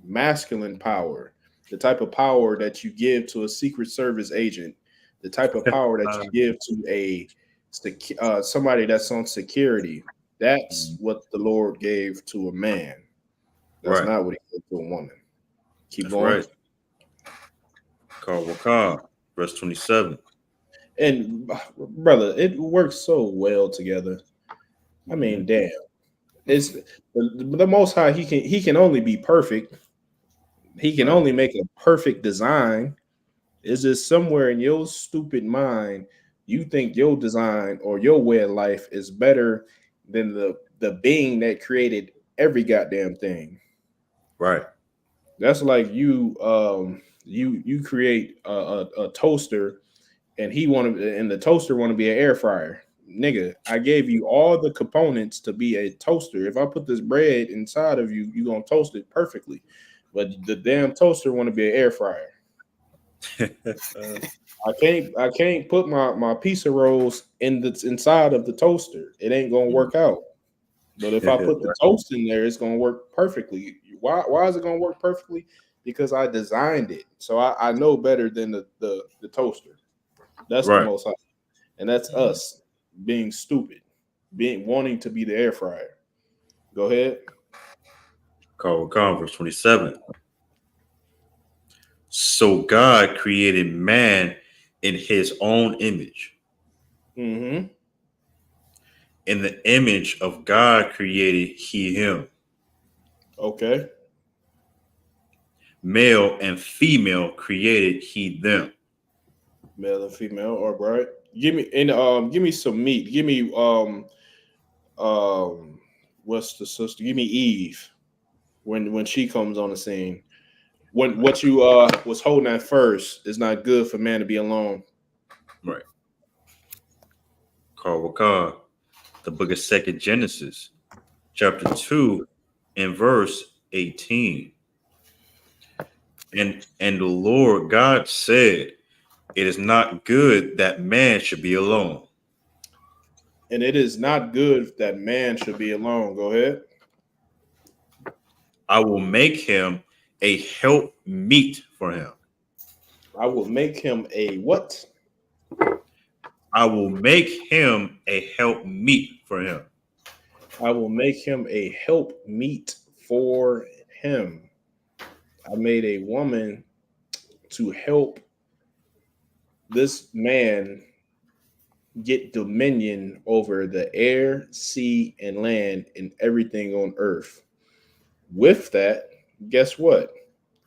masculine power, the type of power that you give to a Secret Service agent, the type of power that you give to a somebody that's on security. That's what the Lord gave to a man. That's Right. not what he gave to a woman. Keep That's going. right. Kawaka, verse 27. And brother, it works so well together. I mean, damn. It's the Most High. He can only be perfect. He can only make a perfect design. It's just somewhere in your stupid mind, you think your design or your way of life is better than the being that created every goddamn thing. Right. That's like you create a toaster and the toaster want to be an air fryer. Nigga, I gave you all the components to be a toaster. If I put this bread inside of you, you're gonna toast it perfectly. But the damn toaster want to be an air fryer. I can't put my pizza rolls inside of the toaster. It ain't gonna work out. But if I put the toast in there, it's gonna work perfectly. Why is it gonna work perfectly? Because I designed it. So I know better than the toaster. That's the Most High. And that's us being stupid, wanting to be the air fryer. Go ahead. Kawaka, verse 27. So God created man in his own image. Mm-hmm. In the image of God created he him. Okay. Male and female created he them. Male and female. All right. Give me some meat. Give me what's the sister? Give me Eve when she comes on the scene. When what you was holding at first is not good for man to be alone. Right. Kawaka, the book of 2nd Genesis, chapter 2, and verse 18. And the Lord God said, it is not good that man should be alone. And it is not good that man should be alone. Go ahead. I will make him a help meet for him. I will make him a what? I will make him a help meet for him. I will make him a help meet for him. I made a woman to help this man get dominion over the air, sea, and land and everything on earth. With that, guess what?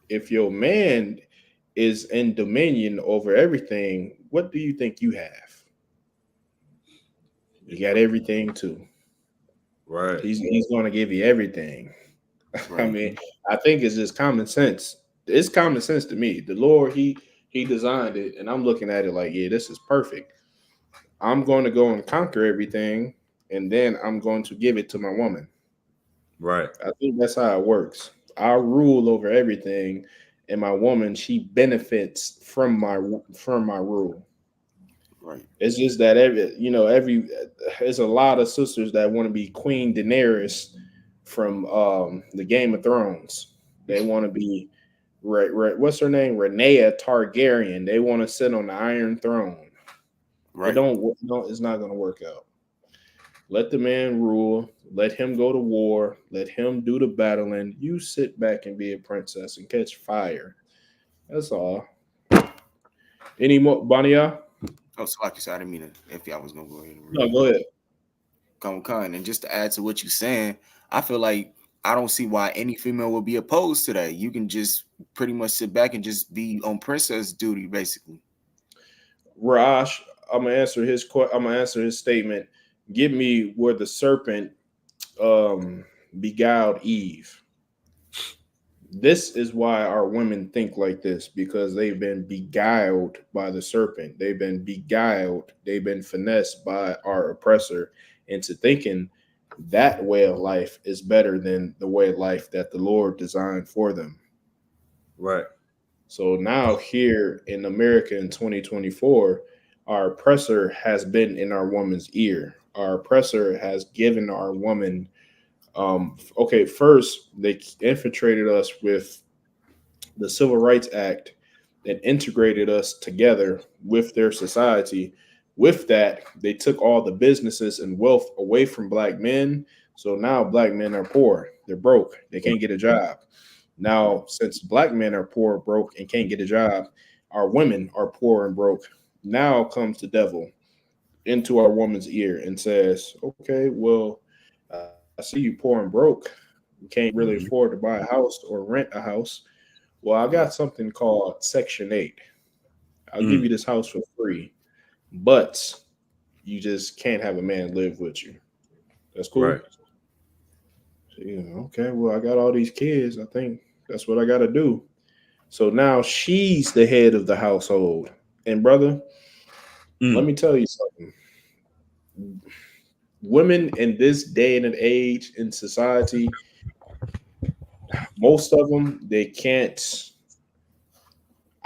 If your man is in dominion over everything, what do you think you have? You got everything too. Right. He's going to give you everything. Right. I mean, I think it's just common sense. It's common sense to me. The Lord, he designed it, and I'm looking at it like, yeah, this is perfect. I'm going to go and conquer everything, and then I'm going to give it to my woman. Right. I think that's how it works. I rule over everything, and my woman, she benefits from my rule. Right. It's just that every there's a lot of sisters that want to be Queen Daenerys from the Game of Thrones. They want to be what's her name? Rhaenyra Targaryen. They want to sit on the Iron Throne. It Right. don't no, it's not going to work out. Let the man rule. Let him go to war. Let him do the battling. You sit back and be a princess and catch fire. That's all. Any more, Bania? Oh, so like you said, I didn't mean to, if y'all was gonna go ahead and read. No, go ahead. Come. And just to add to what you're saying, I feel like I don't see why any female would be opposed to that. You can just pretty much sit back and just be on princess duty, basically. Rash, I'm gonna answer his statement. Give me where the serpent beguiled Eve. This is why our women think like this, because they've been beguiled by the serpent. They've been beguiled. They've been finessed by our oppressor into thinking that way of life is better than the way of life that the Lord designed for them. Right. So now here in America in 2024, our oppressor has been in our woman's ear. Our oppressor has given our woman okay, first they infiltrated us with the Civil Rights Act and integrated us together with their society. With that, they took all the businesses and wealth away from black men. So now black men are poor. They're broke. They can't get a job. Now, since black men are poor, broke, and can't get a job, our women are poor and broke. Now comes the devil into our woman's ear and says, okay, well, I see you poor and broke. You can't really Mhm. afford to buy a house or rent a house. Well, I got something called Section 8. I'll give Mm. you this house for free, but you just can't have a man live with you. That's Right. cool. So, okay, well, I got all these kids. I think that's what I got to do. So now she's the head of the household. And brother, let Mm. me tell you something. Women in this day and age in society, most of them, they can't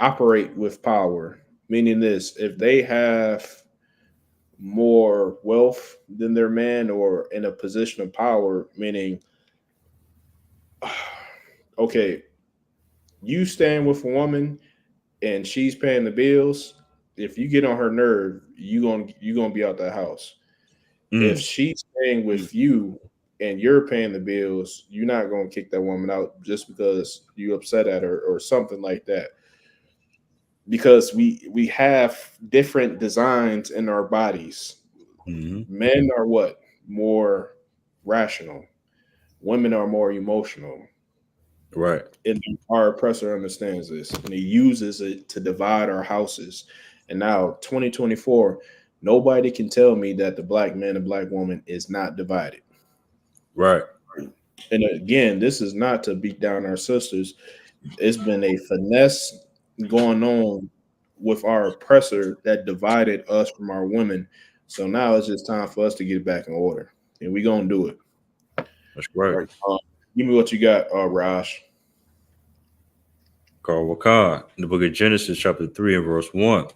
operate with power. Meaning this, if they have more wealth than their man or in a position of power, meaning, okay, you stand with a woman and she's paying the bills. If you get on her nerve, you gonna be out that house. If Mm. she's staying with you and you're paying the bills, you're not gonna kick that woman out just because you upset at her or something like that. Because we have different designs in our bodies. Mhm. Men are what? More rational. Women are more emotional. Right. And our oppressor understands this and he uses it to divide our houses. And now 2024, nobody can tell me that the black man and black woman is not divided. Right. And again, this is not to beat down our sisters. It's been a finesse going on with our oppressor that divided us from our women. So now it's just time for us to get back in order. And we're gonna do it. That's right. Right. Give me what you got, Raj. Called Wakad in the book of Genesis, chapter 3 and verse 1.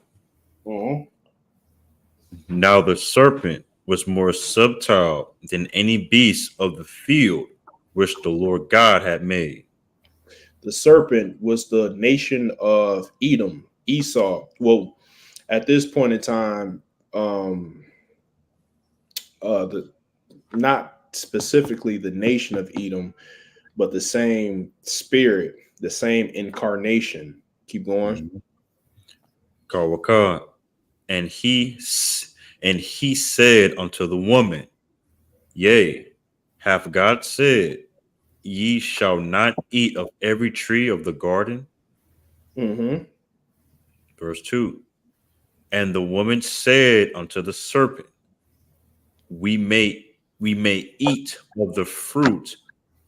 Uh-huh. Now the serpent was more subtle than any beast of the field which the Lord God had made. The serpent was the nation of Edom, Esau. Well, at this point in time, um, the not specifically the nation of Edom, but the same spirit, the same incarnation. Keep going. Mhm. Called Wakad. And he said unto the woman, Yea, hath God said, Ye shall not eat of every tree of the garden? Mm-hmm. Verse 2. And the woman said unto the serpent, we may eat of the fruit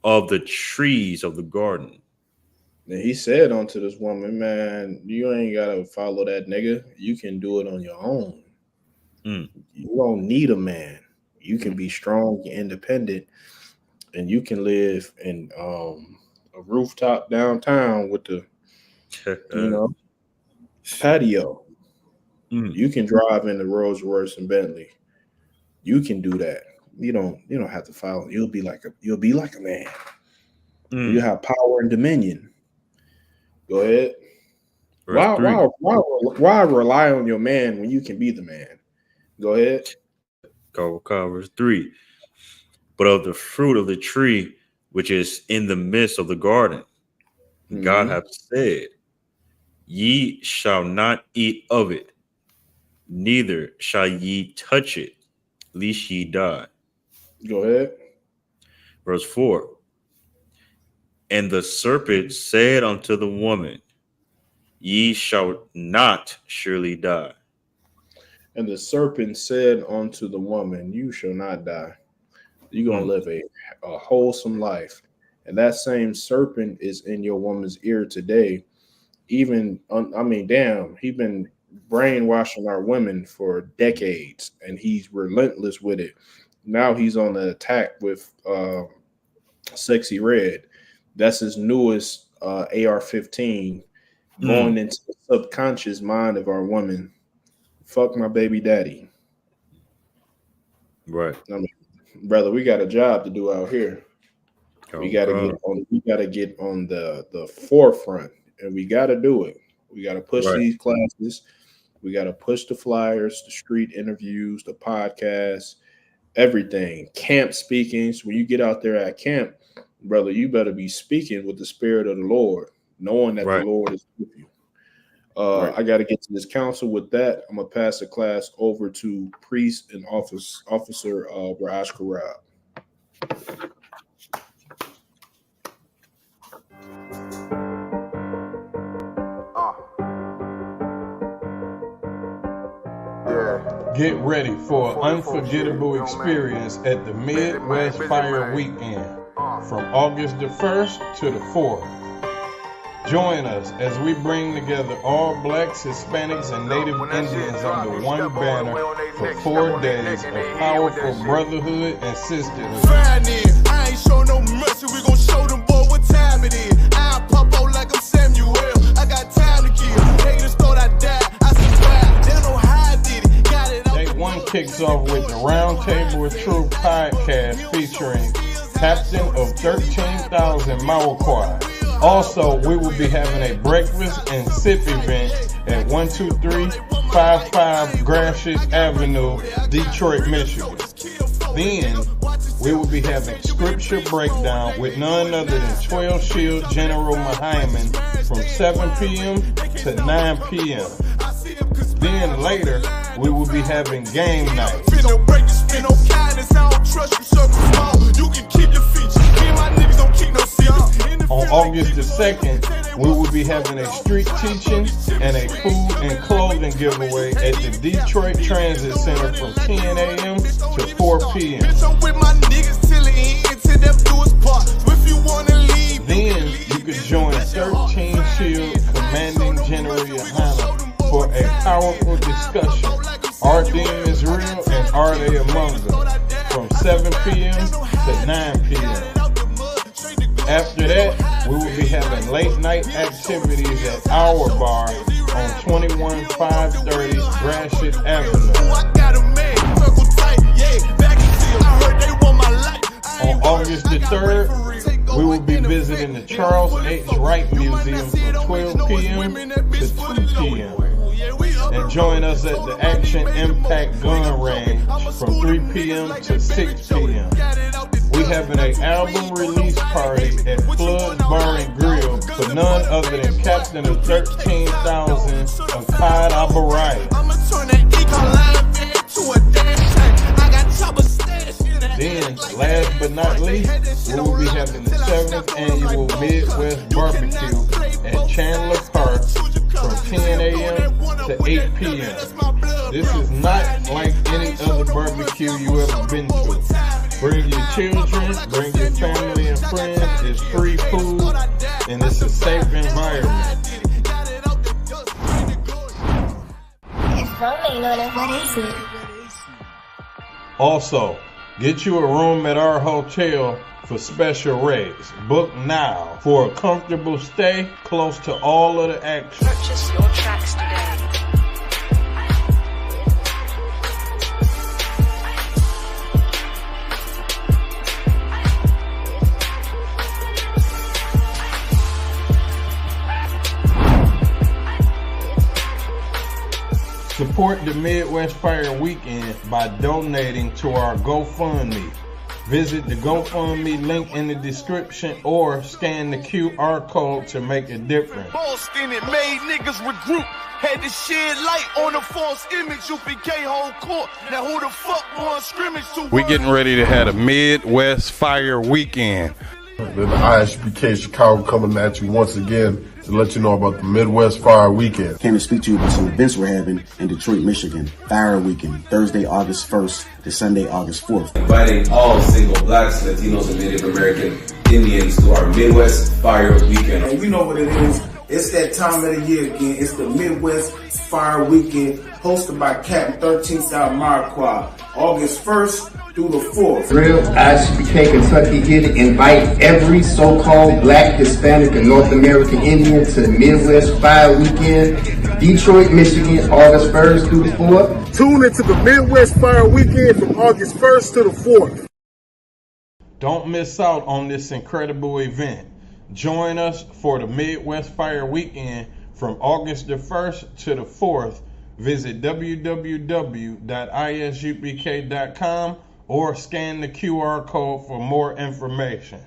of the trees of the garden. And he said unto this woman, man, you ain't gotta follow that nigga. You can do it on your own. Mm. You don't need a man. You can be strong, independent, and you can live in a rooftop downtown with the patio. You can drive in the Rolls Royce and Bentley. You can do that. You don't have to follow. You'll be like a man. You have power and dominion. Go ahead. Why rely on your man when you can be the man? Go ahead. Verse 3. But of the fruit of the tree which is in the midst of the garden, God hath said, ye shall not eat of it, neither shall ye touch it, lest ye die. Go ahead. Verse 4. And the serpent said unto the woman, ye shall not surely die. And the serpent said unto the woman, you shall not die. You're going to live a wholesome life. And that same serpent is in your woman's ear today. He's been brainwashing our women for decades, and he's relentless with it. Now he's on the attack with Sexy Red. That's his newest AR-15 going into the subconscious mind of our women. Fuck my baby daddy. Right. I mean, brother, we got a job to do out here. We gotta get on the forefront, and we gotta do it. We gotta push these classes. We gotta push the flyers, the street interviews, the podcasts, everything. Camp speakings. When you get out there at camp, brother, you better be speaking with the spirit of the Lord, knowing that the Lord is with you. I got to get to this council with that. I'm going to pass the class over to Priest and Officer Raj Karab. Get ready for an unforgettable experience at the Midwest Fire Weekend from August the 1st to the 4th. Join us as we bring together all Blacks, Hispanics, and Native Indians under one banner for 4 days of powerful brotherhood and sisterhood. I ain't show no mercy, we gon' show them boy what time it is. I pop out like I'm Samuel, I got time to kill. Haters thought I died, I survived, they don't know how I did it. Got it out. Day 1 kicks off with the Round Table of Truth podcast featuring Captain of 13,000 Mauquai. Also, we will be having a breakfast and sip event at 12355 Gratiot Avenue, Detroit, Michigan. Then, we will be having scripture breakdown with none other than 12 Shield General Muhammad from 7 p.m. to 9 p.m. Then later, we will be having game night. On August the 2nd, we will be having a street teaching and a food and clothing giveaway at the Detroit Transit Center from 10 a.m. to 4 p.m. Then you could join 13 Shield Commanding General Yohana for a powerful discussion. Our theme is real, and are they among us? From 7 p.m. to 9 p.m. After that, we will be having late night activities at our bar on 21530 Gratiot Avenue. On August the 3rd, we will be visiting the Charles H. Wright Museum from 12 p.m. to 2 p.m. And join us at the Action Impact Gun Range from 3 p.m. to 6 p.m. We having an album release party at Flood Bar and Grill for none other than Captain of 13,000 of Clyde Abaraya. Then, last but not least, we will be having the 7th annual Midwest Barbecue at Chandler Park from 10 a.m. to 8 p.m. This is not like any other barbecue you ever been to. Bring your children, bring your family and friends. It's free food, and it's a safe environment. If only know what is it? Also, Get you a room at our hotel for special rates. Book now for a comfortable stay close to all of the action. Purchase your tracks today. Support the Midwest Fire Weekend by donating to our GoFundMe. Visit the GoFundMe link in the description or scan the QR code to make a difference. Boston, it made niggas regroup. Had to shed light on the false image. UPK whole court. Now who the fuck won scrimmage to? We getting ready to have a Midwest Fire Weekend. The Isupk Chicago coming at you once again to let you know about the Midwest Fire Weekend. Came to speak to you about some events we're having in Detroit, Michigan. Fire Weekend, Thursday, August 1st to Sunday, August 4th. Inviting all single blacks, Latinos, and Native American Indians to our Midwest Fire Weekend. And you know what it is. It's that time of the year again. It's the Midwest Fire Weekend, hosted by Captain 13th out Marquardt, August 1st through the 4th. Real Isupk Kentucky here to invite every so-called black, Hispanic, and North American Indian to the Midwest Fire Weekend, Detroit, Michigan, August 1st through the 4th. Tune into the Midwest Fire Weekend from August 1st to the 4th. Don't miss out on this incredible event. Join us for the Midwest Fire Weekend from August the 1st to the 4th. Visit www.isupk.com or scan the QR code for more information.